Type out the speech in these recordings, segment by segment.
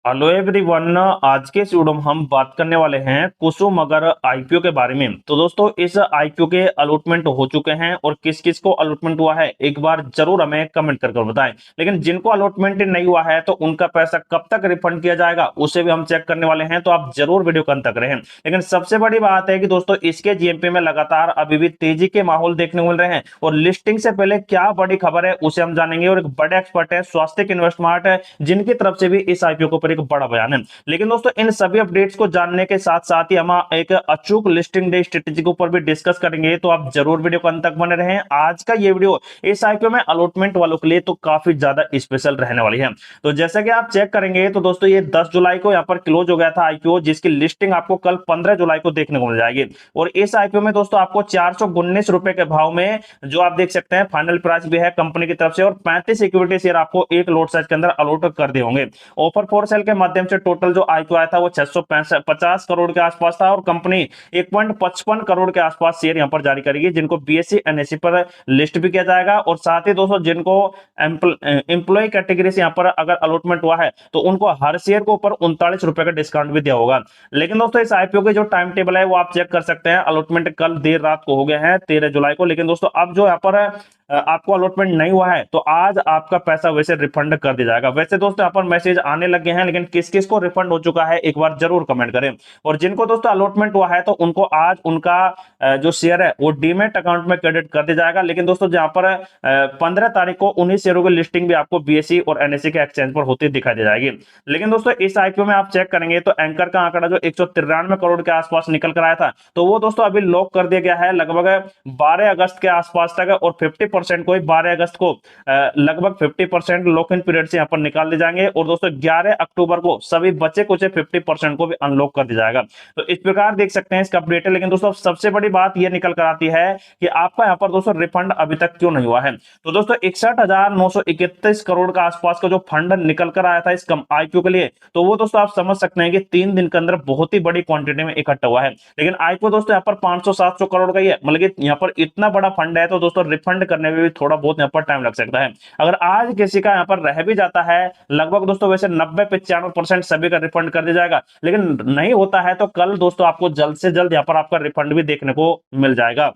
Hello everyone. आज के इस वीडियो में हम बात करने वाले हैं कुसुमगर आईपीओ के बारे में। तो दोस्तों इस आईपीओ के अलॉटमेंट हो चुके हैं और किस किस को अलॉटमेंट हुआ है एक बार जरूर हमें कमेंट करके बताएं। लेकिन जिनको अलॉटमेंट नहीं हुआ है तो उनका पैसा कब तक रिफंड किया जाएगा उसे भी हम चेक करने वाले हैं, तो आप जरूर वीडियो को अंत तक रहें। लेकिन सबसे बड़ी बात है कि दोस्तों इसके जीएमपी में लगातार अभी भी तेजी के माहौल देखने को मिल रहे हैं और लिस्टिंग से पहले क्या बड़ी खबर है उसे हम जानेंगे। और एक बड़े एक्सपर्ट है स्वास्थ्य इन्वेस्टमार्ट है जिनकी तरफ से भी इस आईपीओ के ऊपर एक बड़ा बयान है। लेकिन दोस्तों इन सभी अपडेट्स को जानने के साथ साथ ही हम एक अचूक लिस्टिंग डे स्ट्रेटेजी के ऊपर भी डिस्कस करेंगे, तो आप जरूर वीडियो को अंत तक बने रहें। आज का ये वीडियो इस आईपीओ में अलॉटमेंट वालों के लिए तो काफी ज्यादा स्पेशल रहने वाली है। तो जैसा कि आप चेक करेंगे तो दोस्तों ये 10 जुलाई को यहाँ पर क्लोज हो गया था आईपीओ, जिसकी लिस्टिंग आपको कल 15 जुलाई को देखने को मिल जाएगी। और इस आईपीओ में दोस्तों आपको 419 रुपए के भाव में जो आप देख सकते हैं फाइनल प्राइस भी है कंपनी की तरफ से, और 35 इक्विटी शेयर आपको एक लोट साइज के अंदर अलॉट कर दिए होंगे। ऑफर फॉर सेल के माध्यम से टोटल जो आईपीओ आया था वो 650 करोड़ के आसपास था और कंपनी 1.55 करोड़ के आसपास शेयर यहां पर जारी करेगी, जिनको बीएसई एनएसई पर लिस्ट भी किया जाएगा। और साथ ही दोस्तों जिनको एम्प्लॉय कैटेगरी से यहां पर अगर अलॉटमेंट हुआ है तो उनको हर शेयर के ऊपर 39 रुपए का डिस्काउंट भी दिया होगा। लेकिन दोस्तों इस आईपीओ के जो टाइम टेबल है वो आप चेक कर सकते हैं। अलॉटमेंट कल देर रात को हो गया है 13 जुलाई को, लेकिन दोस्तों अब जो यहाँ पर आपको अलॉटमेंट नहीं हुआ है तो आज आपका पैसा वैसे रिफंड कर दिया जाएगा। वैसे दोस्तों यहाँ पर मैसेज आने लगे हैं, लेकिन किस किस को रिफंड हो चुका है एक बार जरूर कमेंट करें। और जिनको दोस्तों अलॉटमेंट हुआ है तो उनको आज उनका जो शेयर है वो डीमेट अकाउंट में क्रेडिट कर दिया जाएगा। लेकिन दोस्तों जहां पर 15 तारीख को उन्हीं शेयरों की लिस्टिंग भी आपको बीएसई और एनएसई के एक्सचेंज पर होती दिखाई दे जाएगी। लेकिन दोस्तों इस आईपीओ में आप चेक करेंगे तो एंकर का आंकड़ा जो 193 करोड़ के आसपास निकल कर आया था, तो वो दोस्तों अभी लॉक कर दिया गया है लगभग 12 अगस्त के आसपास तक। और 50% को 12 अगस्त को लगभग 50% लॉक इन पीरियड से यहां पर निकाल दिए जाएंगे। और दोस्तों 11 अक्टूबर को सभी बचे कुछ 50% को भी अनलॉक कर दिया जाएगा। तो इस प्रकार देख सकते हैं इसका अपडेट है। लेकिन दोस्तों सबसे बड़ी बात यह निकल कर आती है कि आपका यहां पर दोस्तों रिफंड अभी तक क्यों नहीं हुआ है। तो दोस्तों 61,931 करोड़ का आसपास का जो फंड निकल कर आया था इस आईपीओ के लिए, तो वो दोस्तों आप समझ सकते हैं कि 3 दिन के अंदर बहुत ही बड़ी क्वांटिटी में इकट्ठा हुआ है। लेकिन आईपीओ दोस्तों यहाँ पर 500-700 करोड़ का ही है, मतलब कि यहाँ पर इतना बड़ा फंड है तो दोस्तों रिफंड करने में भी थोड़ा बहुत यहाँ पर टाइम लग सकता है। अगर आज किसी का यहाँ पर रह भी जाता है लगभग दोस्तों वैसे 90-95% सभी का रिफंड कर दिया जाएगा। लेकिन नहीं होता है तो कल दोस्तों आपको जल्द से जल्द यहाँ पर आपका रिफंड भी देखने को मिल जाएगा।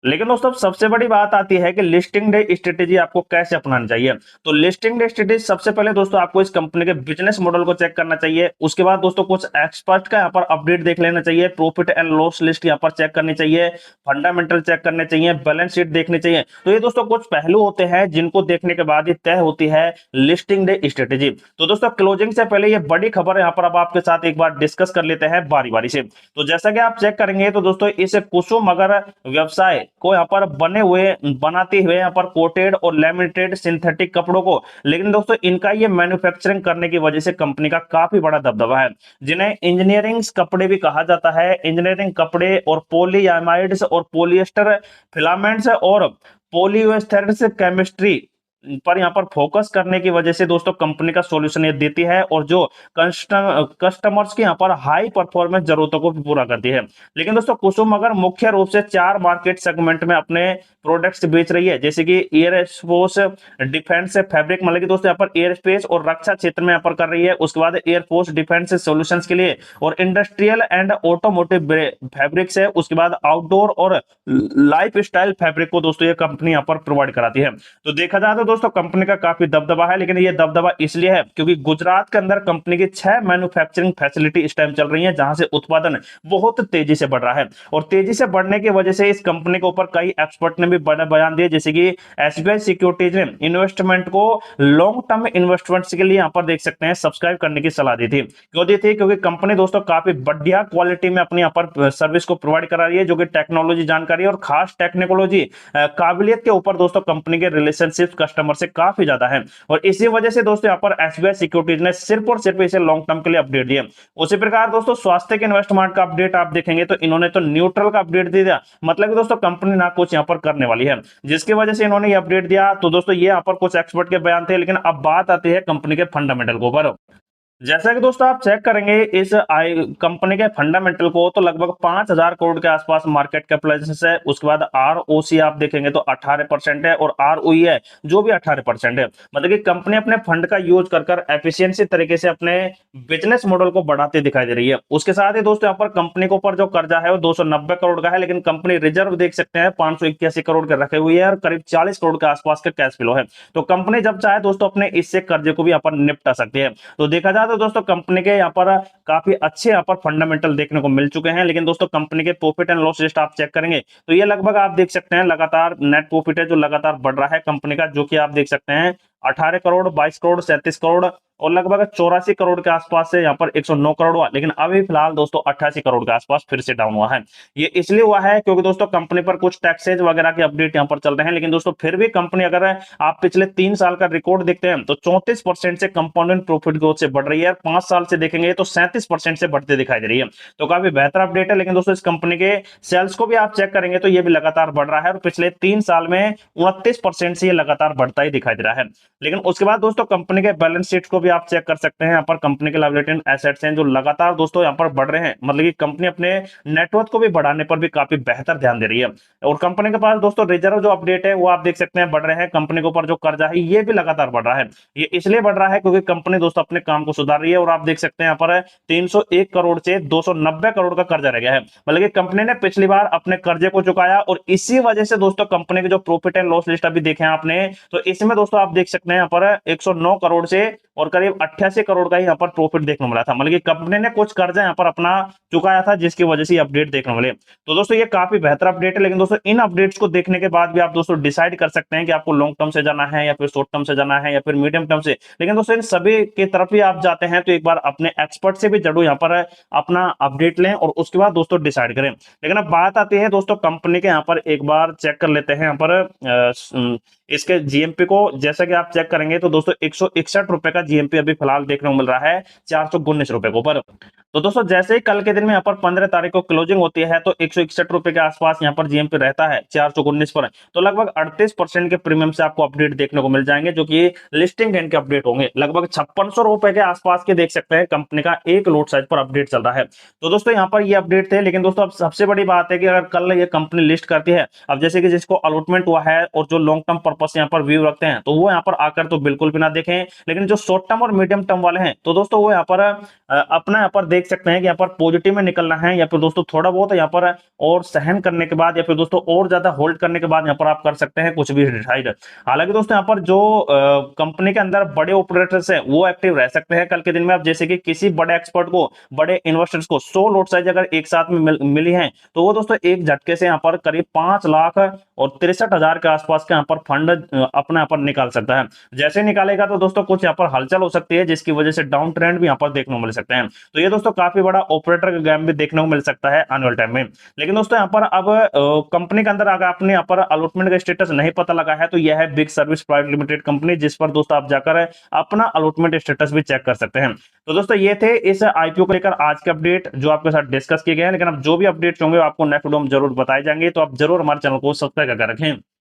लेकिन दोस्तों सबसे बड़ी बात आती है कि लिस्टिंग डे स्ट्रेटेजी आपको कैसे अपनानी चाहिए। तो लिस्टिंग डे स्ट्रेटेजी सबसे पहले दोस्तों आपको इस कंपनी के बिजनेस मॉडल को चेक करना चाहिए। उसके बाद दोस्तों कुछ एक्सपर्ट का यहाँ पर अपडेट देख लेना चाहिए, प्रॉफिट एंड लॉस लिस्ट यहाँ पर चेक करनी चाहिए, फंडामेंटल चेक करने चाहिए, बैलेंस शीट देखनी चाहिए। तो ये दोस्तों कुछ पहलू होते हैं जिनको देखने के बाद ही तय होती है लिस्टिंग डे स्ट्रेटेजी। तो दोस्तों क्लोजिंग से पहले ये बड़ी खबर यहाँ पर अब आपके साथ एक बार डिस्कस कर लेते हैं बारी बारी से। तो जैसा कि आप चेक करेंगे तो दोस्तों इस कुसुमगर व्यवसाय को यहाँ पर बनाते हुए यहाँ पर कोटेड और लैमिनेटेड सिंथेटिक कपड़ों को, लेकिन दोस्तों इनका ये मैन्युफैक्चरिंग करने की वजह से कंपनी का काफी बड़ा दबदबा है, जिन्हें इंजीनियरिंग कपड़े भी कहा जाता है। इंजीनियरिंग कपड़े और पॉलीएमाइड्स और पॉलिएस्टर फिलामेंट्स और पॉलीएस्थेरिक्स केमिस्ट्री पर यहाँ पर फोकस करने की वजह से दोस्तों कंपनी का सॉल्यूशन ये देती है और जो कस्टमर्स की यहाँ पर हाई परफॉर्मेंस जरूरतों को भी पूरा करती है। लेकिन दोस्तों कुसुमगर मुख्य रूप से 4 मार्केट सेगमेंट में अपने प्रोडक्ट्स बेच रही है, जैसे कि एयरफोर्स डिफेंस फैब्रिक, मतलब कि दोस्तों यहाँ पर एयरस्पेस और रक्षा क्षेत्र में यहाँ पर कर रही है। उसके बाद एयरफोर्स डिफेंस सॉल्यूशंस के लिए और इंडस्ट्रियल एंड ऑटोमोटिव फैब्रिक्स है। उसके बाद आउटडोर और लाइफ स्टाइल फैब्रिक को दोस्तों ये कंपनी यहाँ पर प्रोवाइड कराती है। तो देखा जाए तो दोस्तों कंपनी का काफी दबदबा है, लेकिन ये दबदबा इसलिए है क्योंकि गुजरात के अंदर कंपनी की 6 मैन्युफैक्चरिंग फैसिलिटी इस टाइम चल रही है, जहां से उत्पादन बहुत तेजी से बढ़ रहा है। और तेजी से बढ़ने की वजह से इस कंपनी के ऊपर कई एक्सपर्ट ने भी बड़े बयान दिए, जैसे कि एसबीआई सिक्योरिटीज ने इन्वेस्टमेंट को लॉन्ग टर्म इन्वेस्टमेंट्स के लिए यहाँ पर देख सकते हैं सब्सक्राइब करने की सलाह दी थी। क्यों दी थी? क्योंकि कंपनी दोस्तों काफी बढ़िया क्वालिटी में अपने यहाँ पर सर्विस को प्रोवाइड करा रही है, जो कि टेक्नोलॉजी जानकारी और खास टेक्नोलॉजी काबिलियत के ऊपर दोस्तों कंपनी के रिलेशनशिप कस्टमर से काफी ज्यादा है। और इसी वजह से दोस्तों यहाँ पर एसबीआई सिक्योरिटीज ने सिर्फ और सिर्फ इसे लॉन्ग टर्म के लिए अपडेट दिया। उसी प्रकार दोस्तों स्वास्थ्य के इन्वेस्टमेंट का अपडेट आप देखेंगे तो इन्होंने तो न्यूट्रल का अपडेट दे दिया, मतलब कि दोस्तों कंपनी ना कुछ यहाँ पर करने वाली है, जिसकी वजह से इन्होंने ये अपडेट दिया। तो दोस्तों ये यहाँ पर कुछ एक्सपर्ट के बयान थे, लेकिन अब बात आती है कंपनी के फंडामेंटल के ऊपर। जैसा कि दोस्तों आप चेक करेंगे इस आई कंपनी के फंडामेंटल को, तो लगभग 5,000 करोड़ के आसपास मार्केट कैपिटलाइजेशन है। उसके बाद आरओसी आप देखेंगे तो 18% है, और आरओई है जो भी 18% है। मतलब कि कंपनी अपने फंड का यूज कर कर एफिशिएंसी तरीके से अपने बिजनेस मॉडल को बढ़ाते दिखाई दे रही है। उसके साथ ही दोस्तों यहाँ पर कंपनी के ऊपर जो कर्जा है वो 290 करोड़ का है, लेकिन कंपनी रिजर्व देख सकते हैं 581 करोड़ के रखे हुए है, और करीब 40 करोड़ के आसपास का कैश फ्लो है। तो कंपनी जब चाहे दोस्तों अपने इससे कर्जे को भी यहाँ पर निपटा सकती है। तो देखा जाए तो दोस्तों कंपनी के यहाँ पर काफी अच्छे यहाँ पर फंडामेंटल देखने को मिल चुके हैं। लेकिन दोस्तों कंपनी के प्रॉफिट एंड लॉस लिस्ट आप चेक करेंगे तो ये लगभग आप देख सकते हैं लगातार नेट प्रॉफिट है जो लगातार बढ़ रहा है कंपनी का, जो कि आप देख सकते हैं 18 करोड़, 22 करोड़, 37 करोड़ और लगभग 84 करोड़ के आसपास से यहाँ पर 109 करोड़ हुआ। लेकिन अभी फिलहाल दोस्तों 88 करोड़ के आसपास फिर से डाउन हुआ है। ये इसलिए हुआ है क्योंकि दोस्तों कंपनी पर कुछ टैक्सेज वगैरह के अपडेट यहाँ पर चल रहे हैं। लेकिन दोस्तों फिर भी कंपनी, अगर आप पिछले 3 साल का रिकॉर्ड देखते हैं तो 34% से कंपाउंडेड प्रॉफिट ग्रोथ से बढ़ रही है, 5 साल से देखेंगे तो 37% से बढ़ते दिखाई दे रही है। तो काफी बेहतर अपडेट है। लेकिन दोस्तों इस कंपनी के सेल्स को भी आप चेक करेंगे तो ये भी लगातार बढ़ रहा है, और पिछले 3 साल में 29% से ये लगातार बढ़ता ही दिखाई दे रहा है। लेकिन उसके बाद दोस्तों कंपनी के बैलेंस शीट को भी आप चेक कर सकते हैं। यहाँ पर कंपनी के लायबिलिटी एंड एसेट्स हैं जो लगातार दोस्तों यहाँ पर बढ़ रहे हैं। मतलब कि कंपनी अपने नेटवर्क को भी बढ़ाने पर भी काफी बेहतर ध्यान दे रही है। और कंपनी के पास दोस्तों रिजर्व जो अपडेट है वो आप देख सकते हैं बढ़ रहे हैं। कंपनी के ऊपर जो कर्जा है ये भी लगातार बढ़ रहा है। ये इसलिए बढ़ रहा है क्योंकि कंपनी दोस्तों अपने काम को सुधार रही है। और आप देख सकते हैं यहाँ पर 301 करोड़ से 290 करोड़ का कर्जा रह गया है। मतलब कि कंपनी ने पिछली बार अपने कर्जे को चुकाया, और इसी वजह से दोस्तों कंपनी के जो प्रॉफिट एंड लॉस लिस्ट अभी देखे आपने, तो इसमें दोस्तों आप देख सकते हैं यहाँ पर 109 करोड़ से और करीब 88 करोड़ का यहाँ पर प्रॉफिट देखने को मिला था। मतलब कि कंपनी ने कुछ कर्जा यहाँ पर अपना चुकाया था, जिसकी वजह से अपडेट देखने को मिले। तो दोस्तों ये काफी बेहतर अपडेट है। लेकिन दोस्तों इन अपडेट्स को देखने के बाद भी आप दोस्तों डिसाइड कर सकते हैं कि आपको लॉन्ग टर्म से जाना है या फिर शॉर्ट टर्म से जाना है या फिर मीडियम टर्म से। लेकिन दोस्तों इन सभी की तरफ भी आप जाते हैं तो एक बार अपने एक्सपर्ट से भी जरूर यहाँ पर अपना अपडेट लें और उसके बाद दोस्तों डिसाइड करें। लेकिन अब बात आती है दोस्तों कंपनी के, यहाँ पर एक बार चेक कर लेते हैं यहाँ पर इसके जीएमपी को। जैसा कि आप चेक करेंगे तो दोस्तों 161 रुपए का जीएमपी अभी फिलहाल देखने को मिल रहा है 419 रुपए के ऊपर। तो दोस्तों जैसे ही कल के दिन में यहाँ पर 15 तारीख को क्लोजिंग होती है तो 161 रुपए के आसपास यहाँ पर जीएमपी रहता है 419 पर। तो लगभग 38% के प्रीमियम से आपको अपडेट देखने को मिल जाएंगे, जो कि लिस्टिंग गेन के अपडेट होंगे। लगभग 5600 रुपए के आसपास के देख सकते हैं कंपनी का एक लोट साइज पर अपडेट चल रहा है। तो दोस्तों यहाँ पर ये अपडेट थे। लेकिन दोस्तों अब सबसे बड़ी बात है कि अगर कल ये कंपनी लिस्ट करती है, अब जैसे कि जिसको अलॉटमेंट हुआ है और जो लॉन्ग टर्म पर्पस यहाँ पर व्यू रखते हैं तो वो यहाँ पर आकर तो बिल्कुल भी ना देखें। लेकिन जो शॉर्ट टर्म और मीडियम टर्म वाले हैं तो दोस्तों वो यहाँ पर अपना यहाँ पर देख सकते हैं कि यहाँ पर पॉजिटिव में निकलना है, या फिर दोस्तों थोड़ा बहुत यहाँ पर और सहन करने के बाद, या फिर दोस्तों और ज्यादा होल्ड करने के बाद यहाँ पर आप कर सकते हैं कुछ भी डिसाइड। हालांकि दोस्तों यहाँ पर जो कंपनी के अंदर बड़े ऑपरेटर्स हैं वो एक्टिव रह सकते हैं कल के दिन में। अब जैसे कि किसी बड़े एक्सपर्ट को, बड़े इन्वेस्टर्स को 100 लॉट साइज अगर एक साथ में मिली है तो वो दोस्तों एक झटके से यहाँ पर करीब 5,63,000 के आसपास का यहाँ पर फंड अपने यहाँ पर निकाल सकता है। जैसे निकालेगा तो दोस्तों कुछ यहाँ पर हलचल हो सकती है, जिसकी वजह से डाउन ट्रेंड भी यहाँ पर देखने को मिल सकते हैं। तो ये दोस्तों काफी बड़ा ऑपरेटर का गेम भी देखने को मिल सकता है आने वाले टाइम में। लेकिन दोस्तों यहाँ पर अब कंपनी के अंदर अगर आपने यहाँ पर अलॉटमेंट का स्टेटस नहीं पता लगा है तो यह है big service private limited company, जिस पर दोस्तों आप जाकर अपना अलॉटमेंट स्टेटस भी चेक कर सकते हैं। तो दोस्तों ये थे इस आईपीओ को लेकर आज के अपडेट जो आपके साथ डिस्कस किए गए हैं। लेकिन अब जो भी अपडेट्स होंगे आपको नेक्स्ट वीडियो में जरूर बताए जाएंगे, तो आप जरूर हमारे चैनल को सब्सक्राइब करके रखें।